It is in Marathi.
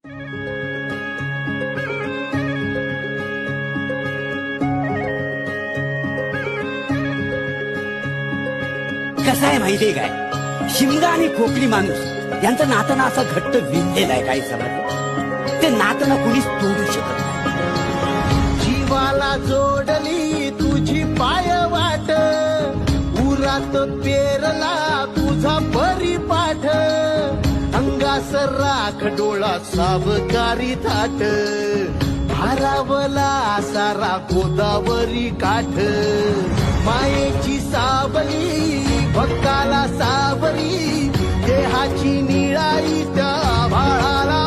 कसं आहे माहितीये काय, शिमगा आणि कोकणी माणूस यांचं नातं ना असं घट्ट विणलेलं आहे. काही समज ते नातं ना कुणीच तोडू शकत नाही. जीवाला जोडली तुझी पायवाट, उरात पेरला तुझा परिपाठ, अंगास राख डोळा सावकारी थाट, भारावला सारा गोदावरी काठ, मायेची सावली भक्ताला सावरी, देहाची निळाई त्या भाळाला